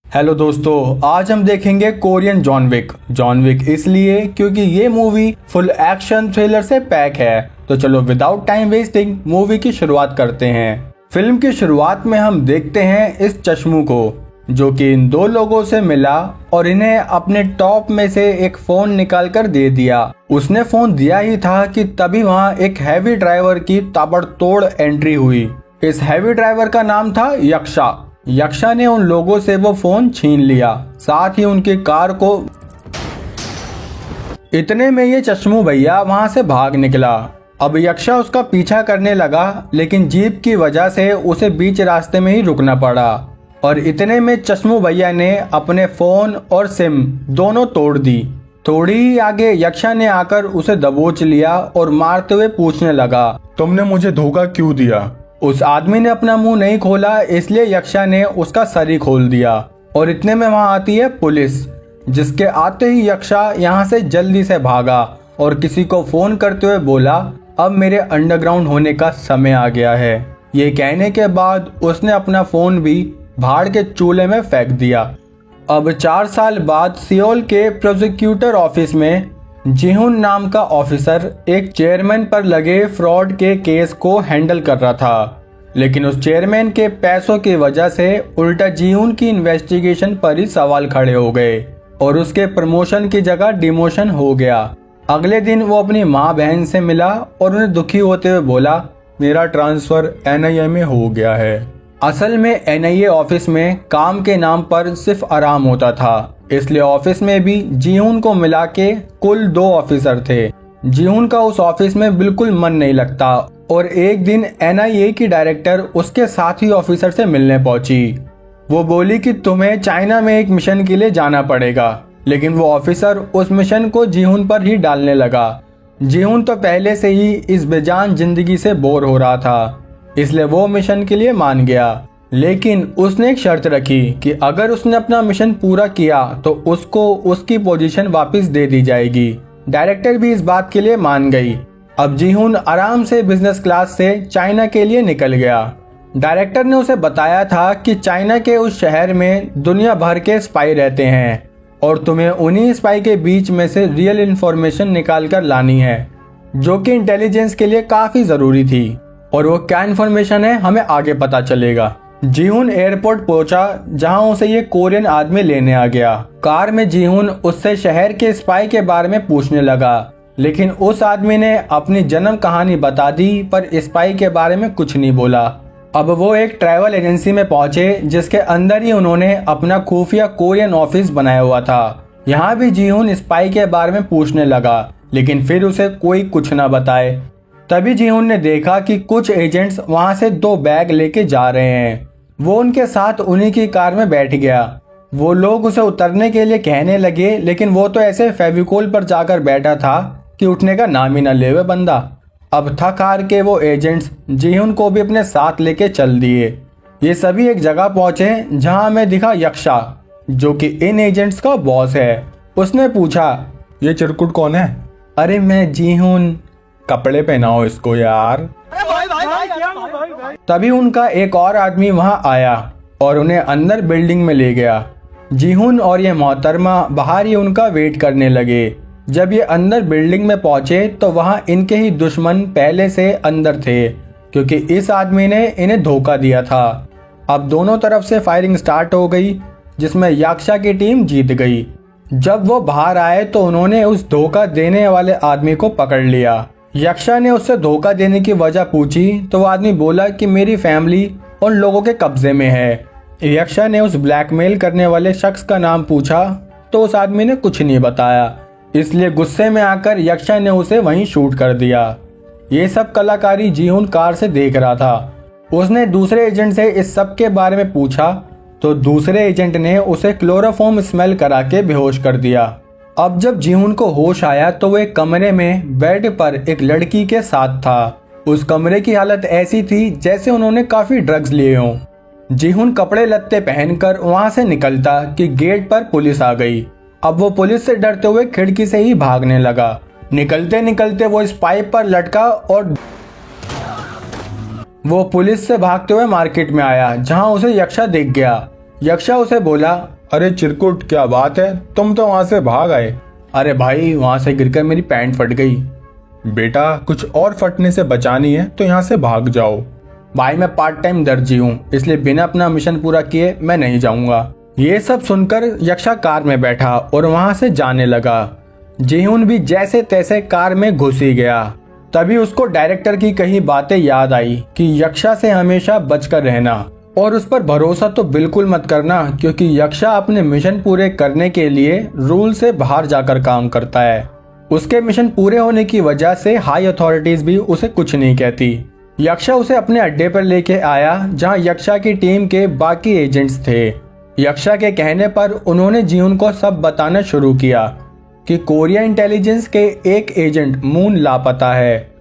Hello दोस्तों, आज हम देखेंगे Korean John Wick. John Wick इसलिए क्योंकि ये मूवी फुल एक्शन थ्रिलर से पैक है। तो चलो विदाउट टाइम वेस्टिंग मूवी की शुरुआत करते हैं। फिल्म की शुरुआत में हम देखते हैं इस चश्मू को, जो कि इन दो लोगों से मिला और इन्हें अपने टॉप में से एक फोन निकाल कर दे दिया। उसने फोन दिया ही था कि तभी वहाँ एक हैवी ड्राइवर की ताबड़तोड़ एंट्री हुई। इस हैवी ड्राइवर का नाम था यक्षा। यक्षा ने उन लोगों से वो फोन छीन लिया, साथ ही उनकी कार को। इतने में ये चश्मू भैया वहां से भाग निकला। अब यक्षा उसका पीछा करने लगा, लेकिन जीप की वजह से उसे बीच रास्ते में ही रुकना पड़ा। और इतने में चश्मू भैया ने अपने फोन और सिम दोनों तोड़ दी। थोड़ी ही आगे यक्षा ने आकर उसे दबोच लिया और मारते हुए पूछने लगा, तुमने मुझे धोखा क्यों दिया? उस आदमी ने अपना मुंह नहीं खोला, इसलिए यक्षा ने उसका सर ही खोल दिया। और इतने में वहां आती है पुलिस, जिसके आते ही यक्षा यहां से जल्दी से भागा और किसी को फोन करते हुए बोला, अब मेरे अंडरग्राउंड होने का समय आ गया है। ये कहने के बाद उसने अपना फोन भी भाड़ के चूल्हे में फेंक दिया। अब 4 साल बाद सियोल के प्रोसिक्यूटर ऑफिस में जिहुन नाम का ऑफिसर एक चेयरमैन पर लगे फ्रॉड के केस को हैंडल कर रहा था। लेकिन उस चेयरमैन के पैसों की वजह से उल्टा जिहुन की इन्वेस्टिगेशन पर ही सवाल खड़े हो गए और उसके प्रमोशन की जगह डिमोशन हो गया। अगले दिन वो अपनी माँ बहन से मिला और उन्हें दुखी होते हुए बोला, मेरा ट्रांसफर एनआईए में हो गया है। असल में एनआईए ऑफिस में काम के नाम पर सिर्फ आराम होता था, इसलिए ऑफिस में भी जिहुन को मिला के कुल 2 ऑफिसर थे। जिहुन का उस ऑफिस में बिल्कुल मन नहीं लगता और एक दिन एनआईए की डायरेक्टर उसके साथी ऑफिसर से मिलने पहुंची। वो बोली कि तुम्हें चाइना में एक मिशन के लिए जाना पड़ेगा, लेकिन वो ऑफिसर उस मिशन को जिहुन पर ही डालने लगा। जिहुन तो पहले से ही इस बेजान जिंदगी से बोर हो रहा था, इसलिए वो मिशन के लिए मान गया। लेकिन उसने एक शर्त रखी कि अगर उसने अपना मिशन पूरा किया तो उसको उसकी पोजीशन वापस दे दी जाएगी। डायरेक्टर भी इस बात के लिए मान गई। अब जिहुन आराम से बिजनेस क्लास से चाइना के लिए निकल गया। डायरेक्टर ने उसे बताया था कि चाइना के उस शहर में दुनिया भर के स्पाई रहते हैं और तुम्हें उन्हीं स्पाई के बीच में से रियल इंफॉर्मेशन निकाल कर लानी है, जो कि इंटेलिजेंस के लिए काफी जरूरी थी। और वो क्या इन्फॉर्मेशन है हमें आगे पता चलेगा। जिहुन एयरपोर्ट पहुंचा, जहां उसे ये कोरियन आदमी लेने आ गया। कार में जिहुन उससे शहर के स्पाई के बारे में पूछने लगा, लेकिन उस आदमी ने अपनी जन्म कहानी बता दी पर स्पाई के बारे में कुछ नहीं बोला। अब वो एक ट्रैवल एजेंसी में पहुंचे, जिसके अंदर ही उन्होंने अपना खुफिया कोरियन ऑफिस बनाया हुआ था। यहाँ भी जिहुन स्पाई के बारे में पूछने लगा, लेकिन फिर उसे कोई कुछ न बताए। तभी जिहुन ने देखा कि कुछ एजेंट्स वहां से 2 बैग लेके जा रहे हैं। वो उनके साथ उन्हीं की कार में बैठ गया। वो लोग उसे उतरने के लिए कहने लगे, लेकिन वो तो ऐसे फेविकोल पर जाकर बैठा था कि उठने का नाम ही न ले हुए बंदा। अब थक हार के वो एजेंट्स जिहुन को भी अपने साथ लेके चल दिए। ये सभी एक जगह पहुंचे जहां हमें दिखा यक्षा, जो कि इन एजेंट्स का बॉस है। उसने पूछा, ये चिरकुट कौन है? अरे मैं जिहुन। कपड़े पहनाओ इसको यार। तभी उनका एक और आदमी वहां आया और उन्हें अंदर बिल्डिंग में ले गया। जिहुन और ये मोहतरमा बाहर ही उनका वेट करने लगे। जब ये अंदर बिल्डिंग में पहुंचे तो वहां इनके ही दुश्मन पहले से अंदर थे, क्योंकि इस आदमी ने इन्हें धोखा दिया था। अब दोनों तरफ से फायरिंग स्टार्ट हो गई, जिसमें यक्षा की टीम जीत गई। जब वो बाहर आए तो उन्होंने उस धोखा देने वाले आदमी को पकड़ लिया। यक्षा ने उससे धोखा देने की वजह पूछी तो वो आदमी बोला कि मेरी फैमिली उन लोगों के कब्जे में है। यक्षा ने उस ब्लैकमेल करने वाले शख्स का नाम पूछा तो उस आदमी ने कुछ नहीं बताया, इसलिए गुस्से में आकर यक्षा ने उसे वहीं शूट कर दिया। ये सब कलाकारी जिहुन कार से देख रहा था। उसने दूसरे एजेंट से इस सब के बारे में पूछा तो दूसरे एजेंट ने उसे क्लोरोफॉर्म स्मेल करा के बेहोश कर दिया। अब जब जिहुन को होश आया तो वो एक कमरे में बेड पर एक लड़की के साथ था। उस कमरे की हालत ऐसी थी जैसे उन्होंने काफी ड्रग्स लिए हों। जिहुन कपड़े लत्ते पहनकर वहां से निकलता कि गेट पर पुलिस आ गई। अब वो पुलिस से डरते हुए खिड़की से ही भागने लगा। निकलते निकलते वो इस पाइप पर लटका और वो पुलिस से भागते हुए मार्केट में आया, जहां उसे यक्षा दिख गया। यक्षा उसे बोला, अरे चिरकुट, क्या बात है, तुम तो वहां से भाग आए। अरे भाई, वहां से गिरकर मेरी पैंट फट गई। बेटा, कुछ और फटने से बचानी है तो यहाँ से भाग जाओ। भाई, मैं पार्ट टाइम दर्जी हूँ, इसलिए बिना अपना मिशन पूरा किए मैं नहीं जाऊंगा। ये सब सुनकर यक्षा कार में बैठा और वहां से जाने लगा। जीहुन भी जैसे तैसे कार में घुस ही गया। तभी उसको डायरेक्टर की कही बातें याद आई कि यक्षा से हमेशा बचकर रहना और उस पर भरोसा तो बिल्कुल मत करना, क्योंकि यक्षा अपने मिशन पूरे करने के लिए रूल से बाहर जाकर काम करता है। उसके मिशन पूरे होने की वजह से हाई अथॉरिटीज भी उसे कुछ नहीं कहती। यक्षा उसे अपने अड्डे पर लेके आया, जहां यक्षा की टीम के बाकी एजेंट्स थे। यक्षा के कहने पर उन्होंने जीहुन को सब बताना शुरू किया कि कोरिया इंटेलिजेंस के एक एजेंट मून लापता है।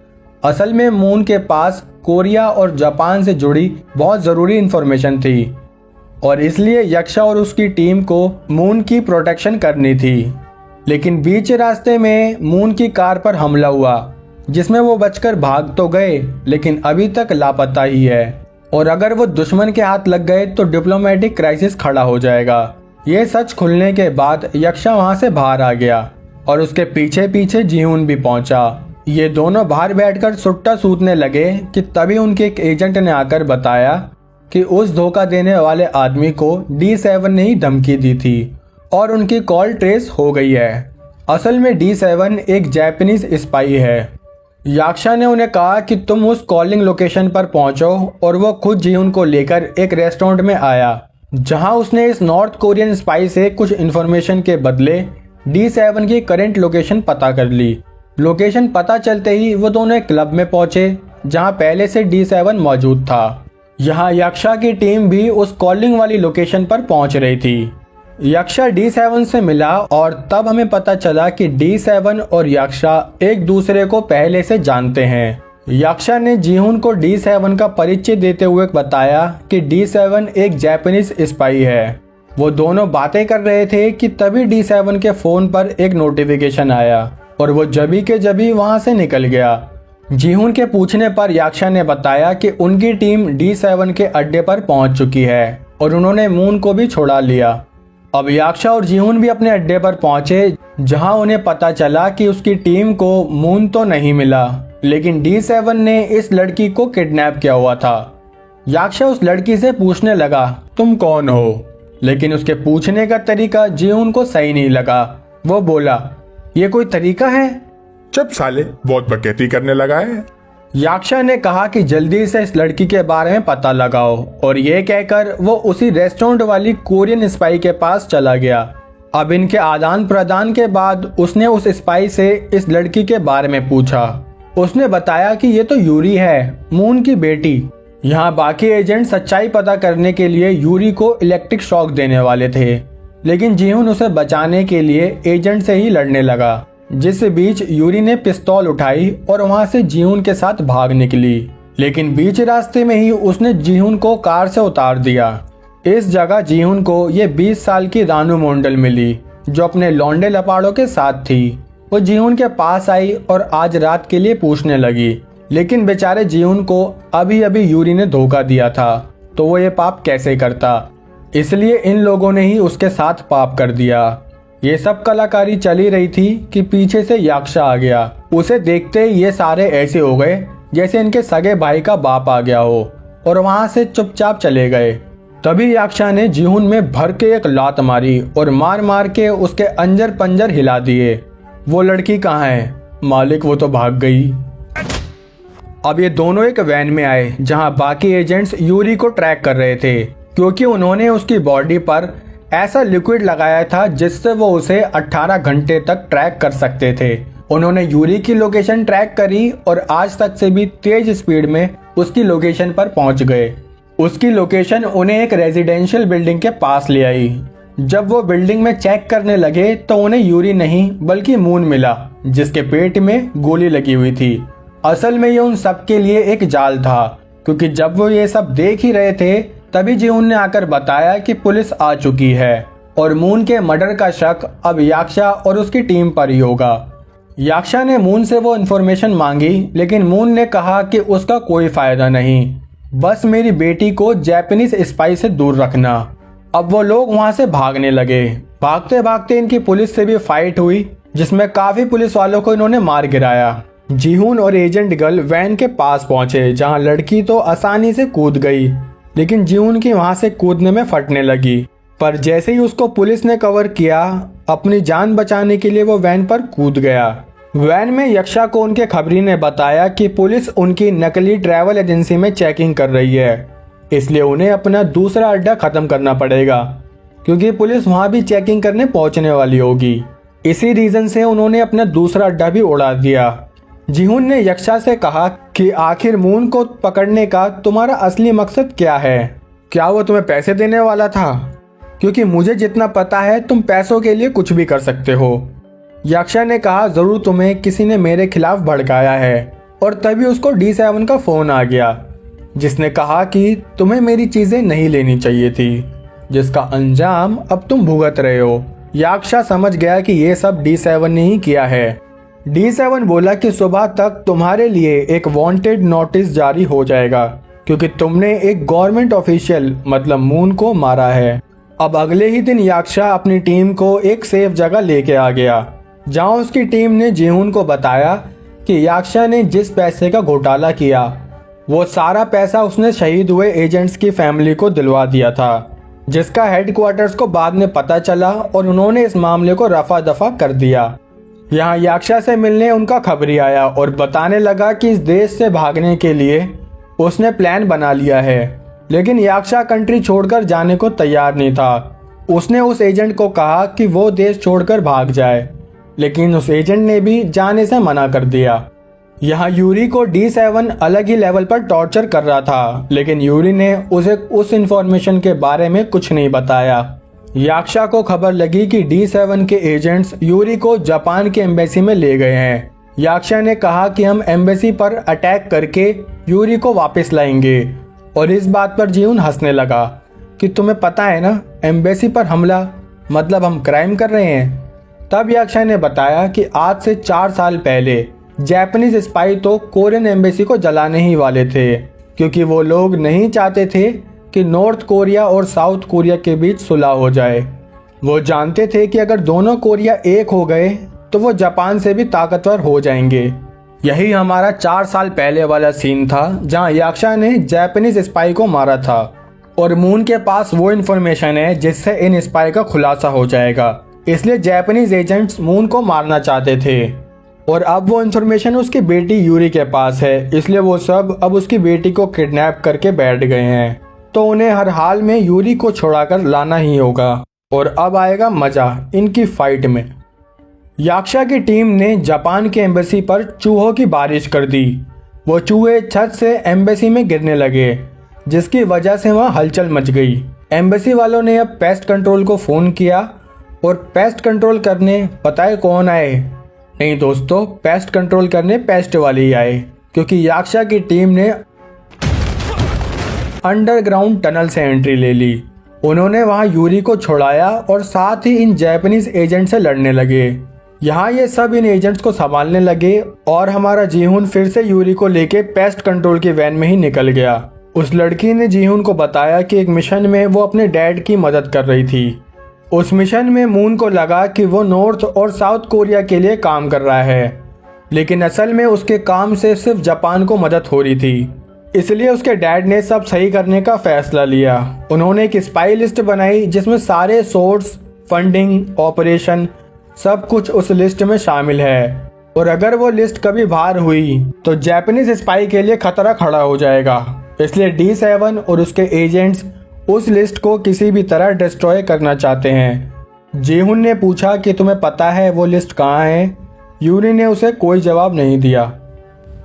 असल में मून के पास कोरिया और जापान से जुड़ी बहुत ज़रूरी इंफॉर्मेशन थी और इसलिए यक्षा और उसकी टीम को मून की प्रोटेक्शन करनी थी। लेकिन बीच रास्ते में मून की कार पर हमला हुआ, जिसमें वो बचकर भाग तो गए लेकिन अभी तक लापता ही है और अगर वो दुश्मन के हाथ लग गए तो डिप्लोमेटिक क्राइसिस खड़ा हो जाएगा। ये सच खुलने के बाद यक्षा वहां से बाहर आ गया और उसके पीछे पीछे जीहुन भी पहुंचा। ये दोनों बाहर बैठकर सुट्टा सूतने लगे कि तभी उनके एक एजेंट ने आकर बताया कि उस धोखा देने वाले आदमी को D7 ने ही धमकी दी थी और उनकी कॉल ट्रेस हो गई है। असल में D7 एक जापानीज स्पाई है। यक्षा ने उन्हें कहा कि तुम उस कॉलिंग लोकेशन पर पहुंचो और वो खुद जीहुन को लेकर एक रेस्टोरेंट में आया, जहां उसने इस नॉर्थ कोरियन स्पाई से कुछ इन्फॉर्मेशन के बदले D7 की करंट लोकेशन पता कर ली। लोकेशन पता चलते ही वो दोनों एक क्लब में पहुंचे, जहां पहले से D7 मौजूद था। यहाँ यक्षा की टीम भी उस कॉलिंग वाली लोकेशन पर पहुंच रही थी। यक्षा D7 से मिला और तब हमें पता चला कि D7 और यक्षा एक दूसरे को पहले से जानते हैं। यक्षा ने जीहुन को D7 का परिचय देते हुए बताया कि D7 एक जापानीज स्पाई है। वो दोनों बातें कर रहे थे कि तभी D7 के फोन पर एक नोटिफिकेशन आया और वो जभी के जभी वहां से निकल गया। जीहुन के पूछने पर यक्षा ने बताया कि उनकी टीम D7 के अड्डे पर पहुंच चुकी है और उन्होंने मून को भी छोड़ा लिया। अब यक्षा और जीहुन भी अपने अड्डे पर पहुंचे, जहां उन्हें पता चला कि उसकी टीम को मून तो नहीं मिला, लेकिन D7 ने इस लड़की को किडनैप किया हुआ था। यक्षा उस लड़की से पूछने लगा, तुम कौन हो? लेकिन उसके पूछने का तरीका जीहुन को सही नहीं लगा। वो बोला, ये कोई तरीका है? चुप साले, बहुत बकैती करने लगा है। यक्षा ने कहा कि जल्दी से इस लड़की के बारे में पता लगाओ और ये कहकर वो उसी रेस्टोरेंट वाली कोरियन स्पाई के पास चला गया। अब इनके आदान प्रदान के बाद उसने उस स्पाई से इस लड़की के बारे में पूछा। उसने बताया कि ये तो यूरी है, मून की बेटी। यहाँ बाकी एजेंट सच्चाई पता करने के लिए यूरी को इलेक्ट्रिक शॉक देने वाले थे, लेकिन जीहुन उसे बचाने के लिए एजेंट से ही लड़ने लगा। जिस बीच यूरी ने पिस्तौल उठाई और वहां से जीहुन के साथ भाग निकली, लेकिन बीच रास्ते में ही उसने जीहुन को कार से उतार दिया। इस जगह जीहुन को ये 20 साल की रानू मोंडल मिली, जो अपने लौंडे लपाड़ों के साथ थी। वो जीहुन के पास आई और आज रात के लिए पूछने लगी, लेकिन बेचारे जीहुन को अभी अभी यूरी ने धोखा दिया था, तो वो ये पाप कैसे करता। इसलिए इन लोगों ने ही उसके साथ पाप कर दिया। ये सब कलाकारी चली रही थी कि पीछे से यक्षा आ गया। उसे देखते ही ये सारे ऐसे हो गए जैसे इनके सगे भाई का बाप आ गया हो और वहां से चुपचाप चले गए। तभी यक्षा ने जीहुन में भर के एक लात मारी और मार मार के उसके अंजर पंजर हिला दिए। वो लड़की कहाँ है? मालिक, वो तो भाग गई। अब ये दोनों एक वैन में आए, जहां बाकी एजेंट्स यूरी को ट्रैक कर रहे थे, क्योंकि उन्होंने उसकी बॉडी पर ऐसा लिक्विड लगाया था जिससे वो उसे 18 घंटे तक ट्रैक कर सकते थे। उन्होंने यूरी की लोकेशन ट्रैक करी और आज तक से भी तेज स्पीड में उसकी लोकेशन पर पहुंच गए। उसकी लोकेशन उन्हें एक रेजिडेंशियल बिल्डिंग के पास ले आई। जब वो बिल्डिंग में चेक करने लगे तो उन्हें यूरी नहीं बल्कि मून मिला, जिसके पेट में गोली लगी हुई थी। असल में ये उन सब के लिए एक जाल था, क्योंकि जब वो ये सब देख ही रहे थे तभी जीहुन ने आकर बताया कि पुलिस आ चुकी है और मून के मर्डर का शक अब यक्षा और उसकी टीम पर ही होगा। यक्षा ने मून से वो इन्फॉर्मेशन मांगी, लेकिन मून ने कहा कि उसका कोई फायदा नहीं, बस मेरी बेटी को जापानीज स्पाई से दूर रखना। अब वो लोग वहां से भागने लगे। भागते भागते इनकी पुलिस से भी फाइट हुई, जिसमें काफी पुलिस वालों को इन्होंने मार गिराया। जीहुन और एजेंट गर्ल वैन के पास पहुंचे, जहां लड़की तो आसानी से कूद गई, लेकिन जीहुन की वहां से कूदने में फटने लगी। पर जैसे ही उसको पुलिस ने कवर किया, अपनी जान बचाने के लिए वो वैन पर कूद गया। वैन में यक्षा को उनके खबरी ने बताया कि पुलिस उनकी नकली ट्रैवल एजेंसी में चेकिंग कर रही है, इसलिए उन्हें अपना दूसरा अड्डा खत्म करना पड़ेगा, क्योंकि पुलिस वहां भी चेकिंग करने पहुंचने वाली होगी। इसी रीजन से उन्होंने अपना दूसरा अड्डा भी उड़ा दिया। जीहुन ने यक्षा से कहा कि आखिर मून को पकड़ने का तुम्हारा असली मकसद क्या है? क्या वो तुम्हें पैसे देने वाला था? क्योंकि मुझे जितना पता है तुम पैसों के लिए कुछ भी कर सकते हो। यक्षा ने कहा, जरूर तुम्हें किसी ने मेरे खिलाफ भड़काया है। और तभी उसको D7 का फोन आ गया, जिसने कहा कि तुम्हें मेरी चीजें नहीं लेनी चाहिए थी, जिसका अंजाम अब तुम भुगत रहे हो। यक्षा समझ गया कि ये सब D7 ने ही किया है। D7 बोला कि सुबह तक तुम्हारे लिए एक वांटेड नोटिस जारी हो जाएगा, क्योंकि तुमने एक गवर्नमेंट ऑफिशियल मतलब मून को मारा है। अब अगले ही दिन यक्षा अपनी टीम को एक सेफ जगह लेके आ गया, जहां उसकी टीम ने जीहुन को बताया कि यक्षा ने जिस पैसे का घोटाला किया, वो सारा पैसा उसने शहीद हुए एजेंट्स की फैमिली को दिलवा दिया था, जिसका हेडक्वार्टर्स को बाद में पता चला और उन्होंने इस मामले को रफा दफा कर दिया। यहाँ यक्षा से मिलने उनका खबरी आया और बताने लगा कि इस देश से भागने के लिए उसने प्लान बना लिया है, लेकिन यक्षा कंट्री छोड़कर जाने को तैयार नहीं था। उसने उस एजेंट को कहा कि वो देश छोड़कर भाग जाए, लेकिन उस एजेंट ने भी जाने से मना कर दिया। यहाँ यूरी को D7 अलग ही लेवल पर टॉर्चर कर रहा था, लेकिन यूरी ने उसे उस इंफॉर्मेशन के बारे में कुछ नहीं बताया। यक्षा को खबर लगी कि D7 के एजेंट्स यूरी को जापान के एम्बेसी में ले गए हैं। यक्षा ने कहा कि हम एम्बेसी पर अटैक करके यूरी को वापस लाएंगे, और इस बात पर जीहुन हंसने लगा कि तुम्हें पता है ना, एम्बेसी पर हमला मतलब हम क्राइम कर रहे हैं। तब यक्षा ने बताया कि आज से 4 साल पहले जापानीज स्पाई तो कोरियन एम्बेसी को जलाने ही वाले थे, क्योंकि वो लोग नहीं चाहते थे कि नॉर्थ कोरिया और साउथ कोरिया के बीच सुलह हो जाए। वो जानते थे कि अगर दोनों कोरिया एक हो गए तो वो जापान से भी ताकतवर हो जाएंगे। यही हमारा 4 साल पहले वाला सीन था, जहां यक्षा ने जापानीज स्पाई को मारा था, और मून के पास वो इन्फॉर्मेशन है जिससे इन स्पाई का खुलासा हो जाएगा। इसलिए जापानीज एजेंट्स मून को मारना चाहते थे, और अब वो इन्फॉर्मेशन उसकी बेटी यूरी के पास है, इसलिए वो सब अब उसकी बेटी को किडनैप करके बैठ गए हैं। तो उन्हें हर हाल में यूरी को छुड़ाकर लाना ही होगा, और अब आएगा मजा इनकी फाइट में। यक्षा की टीम ने जापान के एम्बेसी पर चूहों की बारिश कर दी। वो चूहे छत से एम्बेसी में गिरने लगे, जिसकी वजह से वहां हलचल मच गई। एम्बेसी वालों ने अब पेस्ट कंट्रोल को फोन किया, और पेस्ट कंट्रोल करने पता है कौन आए? नहीं दोस्तों, पेस्ट कंट्रोल करने पेस्ट वाले ही आए, क्योंकि यक्षा की टीम ने अंडरग्राउंड टनल से एंट्री ले ली। उन्होंने वहां यूरी को छुड़ाया और साथ ही इन जापानीज एजेंट से लड़ने लगे। यहाँ ये सब इन एजेंट्स को संभालने लगे, और हमारा जीहुन फिर से यूरी को लेके पेस्ट कंट्रोल की वैन में ही निकल गया। उस लड़की ने जीहुन को बताया कि एक मिशन में वो अपने डैड की मदद कर रही थी। उस मिशन में मून को लगा कि वो नॉर्थ और साउथ कोरिया के लिए काम कर रहा है, लेकिन असल में उसके काम से सिर्फ जापान को मदद हो रही थी। इसलिए उसके डैड ने सब सही करने का फैसला लिया। उन्होंने एक स्पाई लिस्ट बनाई, जिसमें सारे सोर्स, फंडिंग, ऑपरेशन सब कुछ उस लिस्ट में शामिल है, और अगर वो लिस्ट कभी बाहर हुई तो जापानीज स्पाई के लिए खतरा खड़ा हो जाएगा। इसलिए D7 और उसके एजेंट्स उस लिस्ट को किसी भी तरह डिस्ट्रॉय करना चाहते हैं। जीहुन ने पूछा कि तुम्हें पता है वो लिस्ट कहाँ है? यूरी ने उसे कोई जवाब नहीं दिया।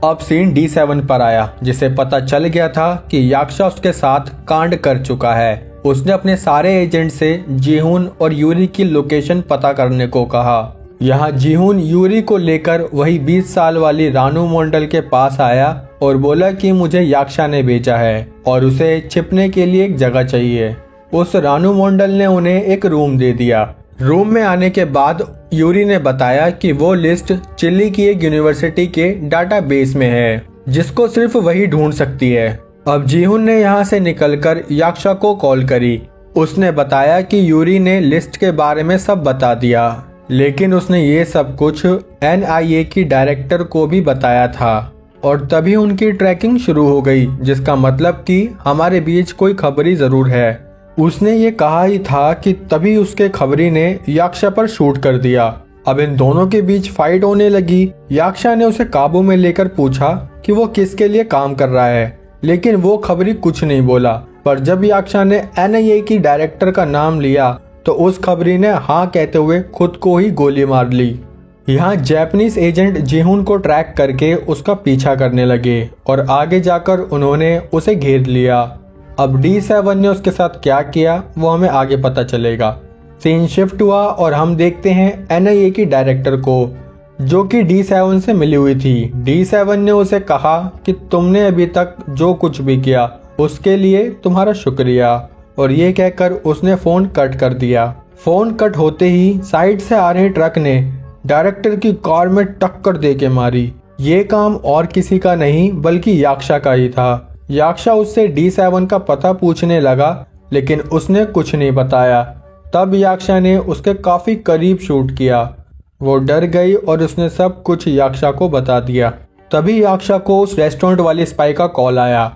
अब सीन D7 पर आया, जिसे पता चल गया था कि यक्षा उसके साथ कांड कर चुका है। उसने अपने सारे एजेंट से जीहुन और यूरी की लोकेशन पता करने को कहा। यहाँ जीहुन यूरी को लेकर वही 20 साल वाली रानू मंडल के पास आया और बोला कि मुझे यक्षा ने भेजा है और उसे छिपने के लिए एक जगह चाहिए। उस रानू मंडल ने उन्हें एक रूम दे दिया। रूम में आने के बाद यूरी ने बताया कि वो लिस्ट चिली की एक यूनिवर्सिटी के डाटाबेस में है, जिसको सिर्फ वही ढूंढ सकती है। अब जीहुन ने यहाँ से निकलकर यक्षा को कॉल करी उसने बताया कि यूरी ने लिस्ट के बारे में सब बता दिया, लेकिन उसने ये सब कुछ NIA की डायरेक्टर को भी बताया था और तभी उनकी ट्रैकिंग शुरू हो गई, जिसका मतलब कि हमारे बीच कोई खबरी जरूर है। उसने ये कहा ही था कि तभी उसके खबरी ने याक्षा पर शूट कर दिया। अब इन दोनों के बीच फाइट होने लगी। याक्षा ने उसे काबू में लेकर पूछा कि वो किसके लिए काम कर रहा है, लेकिन वो खबरी कुछ नहीं बोला। पर जब याक्षा ने NIA की डायरेक्टर का नाम लिया तो उस खबरी ने हाँ कहते हुए खुद को ही गोली मार ली। यहाँ जापानीज एजेंट जीहुन को ट्रैक करके उसका पीछा करने लगे और आगे जाकर उन्होंने उसे घेर लिया। अब D7 ने उसके साथ क्या किया वो हमें आगे पता चलेगा। सीन शिफ्ट हुआ और हम देखते हैं NIA की डायरेक्टर को, जो कि D7 से मिली हुई थी। D7 ने उसे कहा कि तुमने अभी तक जो कुछ भी किया उसके लिए तुम्हारा शुक्रिया, और ये कहकर उसने फोन कट कर दिया। फोन कट होते ही साइड से आ रहे ट्रक ने डायरेक्टर की कार में टक्कर दे के मारी। ये काम और किसी का नहीं बल्कि याक्षा का ही था। याक्षा उससे D7 का पता पूछने लगा, लेकिन उसने कुछ नहीं बताया। तब याक्षा ने उसके काफी करीब शूट किया। वो डर गई और उसने सब कुछ याक्षा को बता दिया। तभी याक्षा को उस रेस्टोरेंट वाली स्पाई का कॉल आया।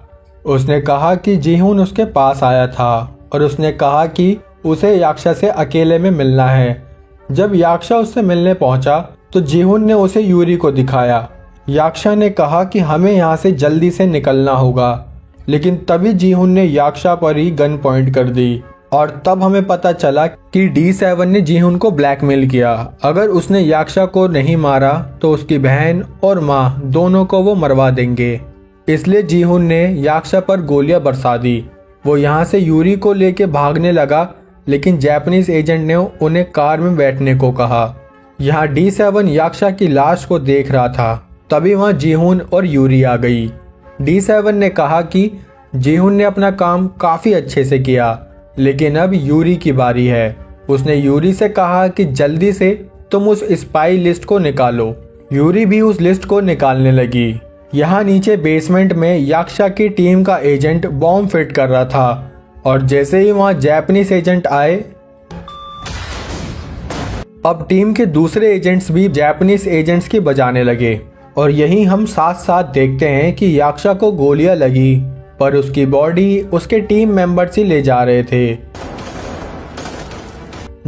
उसने कहा कि जीहुन उसके पास आया था और उसने कहा कि उसे याक्षा से अकेले में मिलना है। जब याक्षा उससे मिलने पहुंचा तो जीहुन ने उसे यूरी को दिखाया। याक्षा ने कहा कि हमें यहाँ से जल्दी से निकलना होगा, लेकिन तभी जीहुन ने याक्षा पर ही गन पॉइंट कर दी और तब हमें पता चला कि D7 ने जीहुन को ब्लैकमेल किया। अगर उसने याक्षा को नहीं मारा तो उसकी बहन और माँ दोनों को वो मरवा देंगे। इसलिए जीहुन ने याक्षा पर गोलियां बरसा दी। वो यहाँ से यूरी को लेके भागने लगा, लेकिन जापानीज एजेंट ने उन्हें कार में बैठने को कहा। यहाँ D7 याक्षा की लाश को देख रहा था। तभी वहाँ जीहुन और यूरी आ गई। D7 ने कहा कि जीहुन ने अपना काम काफी अच्छे से किया, लेकिन अब यूरी की बारी है। उसने यूरी से कहा कि जल्दी से तुम उस स्पाई लिस्ट को निकालो। यूरी भी उस लिस्ट को निकालने लगी। यहाँ नीचे बेसमेंट में याक्षा की टीम का एजेंट बॉम्ब फिट कर रहा था, और जैसे ही वहाँ जापानीज एजेंट आए, अब टीम के दूसरे एजेंट्स भी जापानीज एजेंट्स की बजाने लगे। और यही हम साथ साथ देखते हैं कि याक्षा को गोलियां लगी, पर उसकी बॉडी उसके टीम मेंबर्स ही ले जा रहे थे।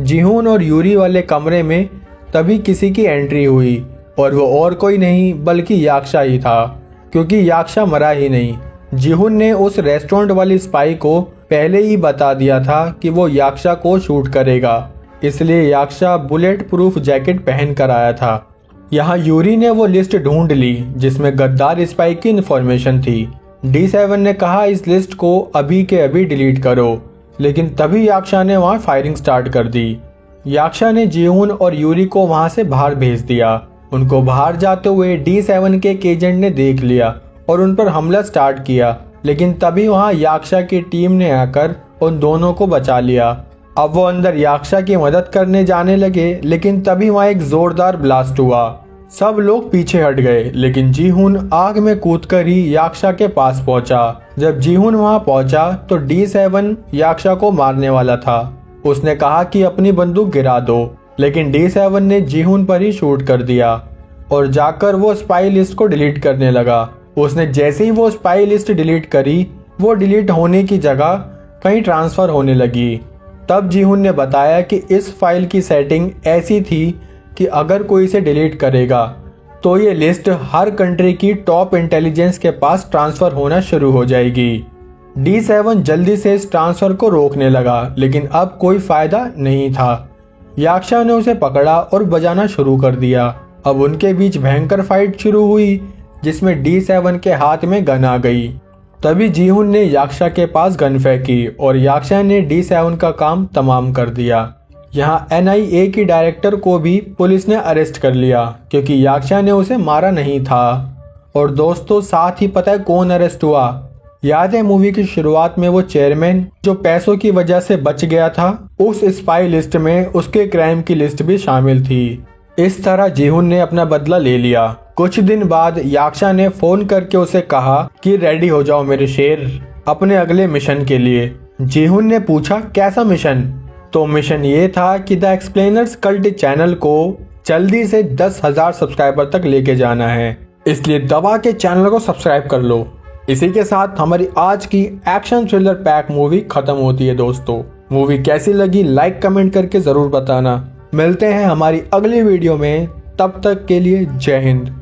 जीहुन और यूरी वाले कमरे में तभी किसी की एंट्री हुई, और वो और कोई नहीं बल्कि याक्षा ही था, क्योंकि याक्षा मरा ही नहीं। जीहुन ने उस रेस्टोरेंट वाली स्पाई को पहले ही बता दिया था कि वो याक्षा को शूट करेगा, इसलिए याक्षा बुलेट प्रूफ जैकेट पहन कर आया था। यहाँ यूरी ने वो लिस्ट ढूंढ ली जिसमें गद्दार स्पाई की इन्फॉर्मेशन थी। D7 ने कहा इस लिस्ट को अभी के अभी डिलीट करो, लेकिन तभी याक्षा ने वहाँ फायरिंग स्टार्ट कर दी। याक्षा ने जीहुन और यूरी को वहाँ से बाहर भेज दिया। उनको बाहर जाते हुए D7 के एक एजेंट ने देख लिया और उन पर हमला स्टार्ट किया, लेकिन तभी वहाँ याक्षा की टीम ने आकर उन दोनों को बचा लिया। अब वो अंदर याक्षा की मदद करने जाने लगे, लेकिन तभी वहाँ एक जोरदार ब्लास्ट हुआ। सब लोग पीछे हट गए, लेकिन जीहुन आग में कूदकर ही याक्षा के पास पहुंचा। जब जीहुन वहां पहुंचा तो D7 याक्षा को मारने वाला था। उसने कहा कि अपनी बंदूक गिरा दो, लेकिन D7 ने जीहुन पर ही शूट कर दिया और जाकर वो स्पाई लिस्ट को डिलीट करने लगा। उसने जैसे ही वो स्पाई लिस्ट डिलीट करी, वो डिलीट होने की जगह कहीं ट्रांसफर होने लगी। तब जीहुन ने बताया कि इस फाइल की सेटिंग ऐसी थी कि अगर कोई इसे डिलीट करेगा तो ये लिस्ट हर कंट्री की टॉप इंटेलिजेंस के पास ट्रांसफर होना शुरू हो जाएगी। D7 जल्दी से इस ट्रांसफर को रोकने लगा, लेकिन अब कोई फायदा नहीं था। याक्षा ने उसे पकड़ा और बजाना शुरू कर दिया। अब उनके बीच भयंकर फाइट शुरू हुई, जिसमें D7 के हाथ में गन आ गई। तभी जीहुन ने याक्षा के पास गन फेंकी और याक्षा ने D7 का काम तमाम कर दिया। यहाँ NIA की डायरेक्टर को भी पुलिस ने अरेस्ट कर लिया, क्योंकि याक्षा ने उसे मारा नहीं था। और दोस्तों, साथ ही पता है कौन अरेस्ट हुआ? याद है मूवी की शुरुआत में वो चेयरमैन जो पैसों की वजह से बच गया था, उस स्पाई लिस्ट में उसके क्राइम की लिस्ट भी शामिल थी। इस तरह जीहुन ने अपना बदला ले लिया। कुछ दिन बाद याक्षा ने फोन करके उसे कहा कि रेडी हो जाओ मेरे शेर अपने अगले मिशन के लिए। जीहुन ने पूछा कैसा मिशन? तो मिशन ये था कि द एक्सप्लेनर्स कल्ट चैनल को जल्दी से 10,000 सब्सक्राइबर तक लेके जाना है, इसलिए दबा के चैनल को सब्सक्राइब कर लो। इसी के साथ हमारी आज की एक्शन थ्रिलर पैक मूवी खत्म होती है। दोस्तों, मूवी कैसी लगी लाइक कमेंट करके जरूर बताना। मिलते हैं हमारी अगली वीडियो में, तब तक के लिए जय हिंद।